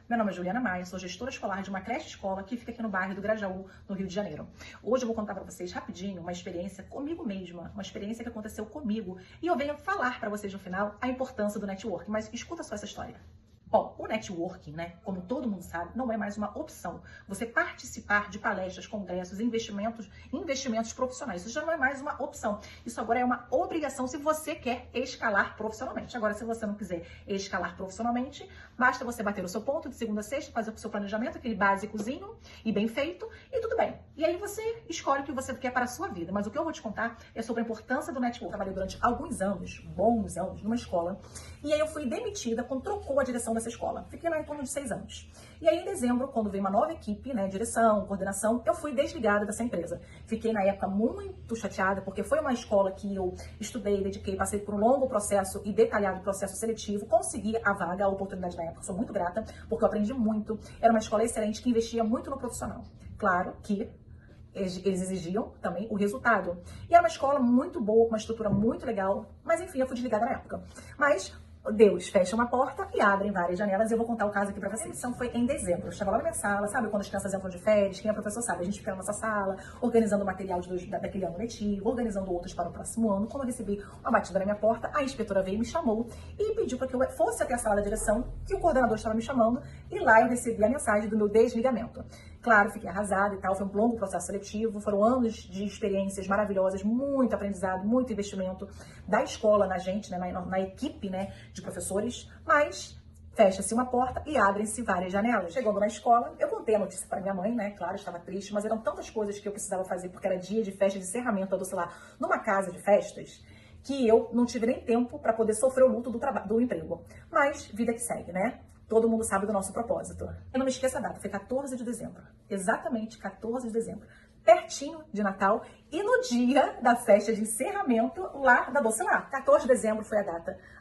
Meu nome é Juliana Maia, sou gestora escolar de uma creche escola que fica aqui no bairro do Grajaú, no Rio de Janeiro. Hoje eu vou contar para vocês rapidinho uma experiência comigo mesma, uma experiência que aconteceu comigo, e eu venho falar para vocês no final a importância do networking, mas escuta só essa história. Bom, o networking, né, como todo mundo sabe, não é mais uma opção. Você participar de palestras, congressos, investimentos profissionais, isso já não é mais uma opção. Isso agora é uma obrigação se você quer escalar profissionalmente. Agora, se você não quiser escalar profissionalmente, basta você bater o seu ponto de segunda a sexta, fazer o seu planejamento, aquele básicozinho e bem feito, e tudo bem. E aí você escolhe o que você quer para a sua vida. Mas o que eu vou te contar é sobre a importância do networking. Eu trabalhei durante alguns anos, bons anos, numa escola, e aí eu fui demitida quando trocou a direção dessa escola. Fiquei lá em torno de 6 anos. E aí, em dezembro, quando veio uma nova equipe, né, direção, coordenação, eu fui desligada dessa empresa. Fiquei, na época, muito chateada, porque foi uma escola que eu estudei, dediquei, passei por um longo processo e detalhado processo seletivo, consegui a vaga, a oportunidade na época. Sou muito grata, porque eu aprendi muito. Era uma escola excelente que investia muito no profissional. Claro que eles exigiam também o resultado. E era uma escola muito boa, com uma estrutura muito legal, mas enfim, eu fui desligada na época. Mas Deus fecha uma porta e abre várias janelas. E eu vou contar o caso aqui pra vocês. A missão foi em dezembro. Eu estava lá na minha sala, sabe quando as crianças entram de férias? Quem é professor sabe, a gente fica na nossa sala, organizando o material daquele ano letivo, organizando outros para o próximo ano. Quando eu recebi uma batida na minha porta, a inspetora veio e me chamou e pediu para que eu fosse até a sala da direção, que o coordenador estava me chamando, e lá eu recebi a mensagem do meu desligamento. Claro, fiquei arrasada e tal, foi um longo processo seletivo, foram anos de experiências maravilhosas, muito aprendizado, muito investimento da escola na gente, né, na equipe, né, de professores, mas fecha-se uma porta e abrem-se várias janelas. Chegando na escola, eu contei a notícia para minha mãe, né, claro, estava triste, mas eram tantas coisas que eu precisava fazer, porque era dia de festa de encerramento, sei lá, numa casa de festas, que eu não tive nem tempo para poder sofrer o luto do emprego. Mas, vida que segue, né? Todo mundo sabe do nosso propósito. Eu não me esqueço a data, foi 14 de dezembro. Exatamente 14 de dezembro. Pertinho de Natal e no dia da festa de encerramento lá da Docilar. 14 de dezembro foi a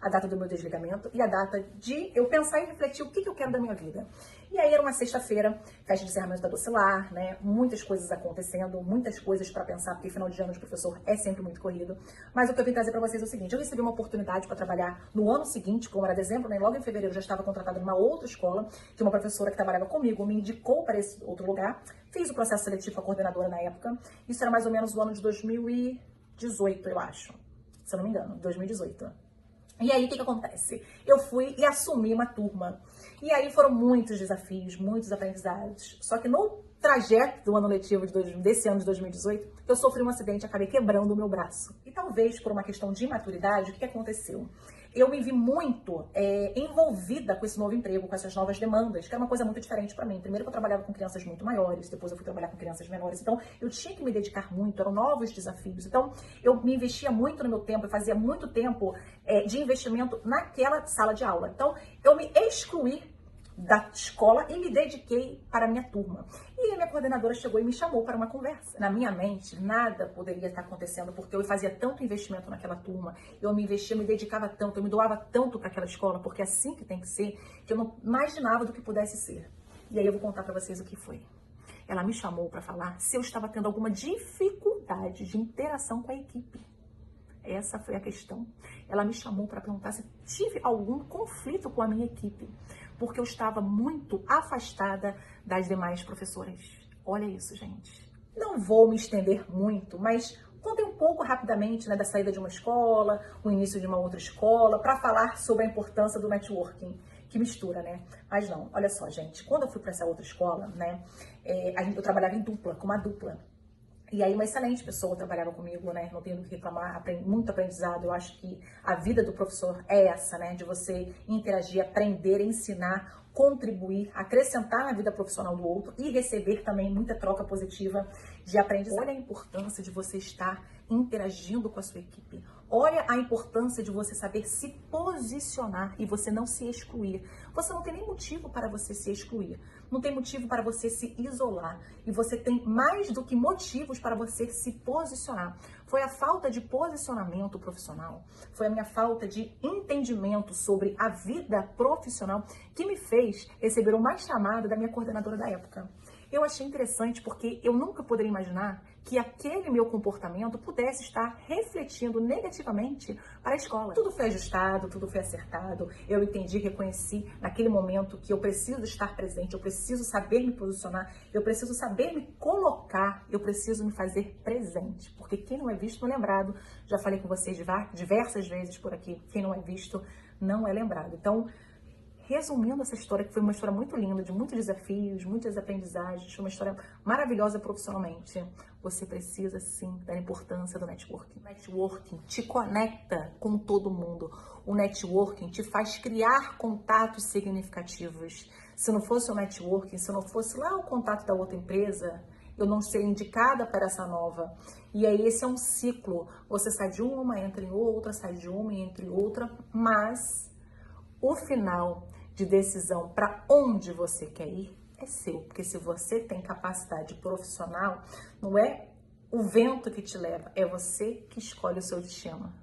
data do meu desligamento e a data de eu pensar e refletir o que eu quero da minha vida. E aí era uma sexta-feira, festa de encerramento da Docilar, né? Muitas coisas acontecendo, muitas coisas para pensar, porque final de ano de professor é sempre muito corrido. Mas o que eu vim trazer para vocês é o seguinte, eu recebi uma oportunidade para trabalhar no ano seguinte, como era dezembro, né? Logo em fevereiro eu já estava contratada numa outra escola, que uma professora que trabalhava comigo me indicou para esse outro lugar. Fiz o processo seletivo com a coordenadora na época. Isso era mais ou menos o ano de 2018, eu acho. Se eu não me engano, 2018. E aí, o que acontece? Eu fui e assumi uma turma. E aí foram muitos desafios, muitos aprendizados. Só que no trajeto do ano letivo desse ano de 2018, eu sofri um acidente e acabei quebrando o meu braço. E talvez por uma questão de imaturidade, o que aconteceu? Eu me vi muito envolvida com esse novo emprego, com essas novas demandas, que era uma coisa muito diferente para mim. Primeiro que eu trabalhava com crianças muito maiores, depois eu fui trabalhar com crianças menores. Então, eu tinha que me dedicar muito, eram novos desafios. Então, eu me investia muito no meu tempo, eu fazia muito tempo de investimento naquela sala de aula. Então, eu me excluí da escola e me dediquei para a minha turma. E a minha coordenadora chegou e me chamou para uma conversa. Na minha mente, nada poderia estar acontecendo, porque eu fazia tanto investimento naquela turma, eu me investia, eu me dedicava tanto, eu me doava tanto para aquela escola, porque é assim que tem que ser, que eu não imaginava do que pudesse ser. E aí eu vou contar para vocês o que foi. Ela me chamou para falar se eu estava tendo alguma dificuldade de interação com a equipe. Essa foi a questão. Ela me chamou para perguntar se tive algum conflito com a minha equipe, porque eu estava muito afastada das demais professoras. Olha isso, gente. Não vou me estender muito, mas contei um pouco rapidamente, né, da saída de uma escola, o início de uma outra escola, para falar sobre a importância do networking, que mistura, né? Mas não, olha só, gente, quando eu fui para essa outra escola, né, eu trabalhava em dupla, com uma dupla. E aí uma excelente pessoa trabalhava comigo, né? Não tenho do que reclamar, muito aprendizado. Eu acho que a vida do professor é essa, né? De você interagir, aprender, ensinar, contribuir, acrescentar na vida profissional do outro e receber também muita troca positiva de aprendizado. Olha a importância de você estar interagindo com a sua equipe. Olha a importância de você saber se posicionar e você não se excluir. Você não tem nem motivo para você se excluir. Não tem motivo para você se isolar. E você tem mais do que motivos para você se posicionar. Foi a falta de posicionamento profissional, foi a minha falta de entendimento sobre a vida profissional que me fez receber uma chamada da minha coordenadora da época. Eu achei interessante porque eu nunca poderia imaginar que aquele meu comportamento pudesse estar refletindo negativamente para a escola. Tudo foi ajustado, tudo foi acertado. Eu entendi, reconheci naquele momento que eu preciso estar presente, eu preciso saber me posicionar, eu preciso saber me colocar, eu preciso me fazer presente. Porque quem não é visto não é lembrado. Já falei com vocês diversas vezes por aqui, quem não é visto não é lembrado. Então, resumindo essa história, que foi uma história muito linda, de muitos desafios, muitas aprendizagens, foi uma história maravilhosa profissionalmente, você precisa sim dar importância do networking. O networking te conecta com todo mundo. O networking te faz criar contatos significativos. Se não fosse o networking, se não fosse lá o contato da outra empresa, eu não seria indicada para essa nova. E aí esse é um ciclo. Você sai de uma, entra em outra, sai de uma e entra em outra, mas o final de decisão para onde você quer ir é seu, porque se você tem capacidade profissional, não é o vento que te leva, é você que escolhe o seu destino.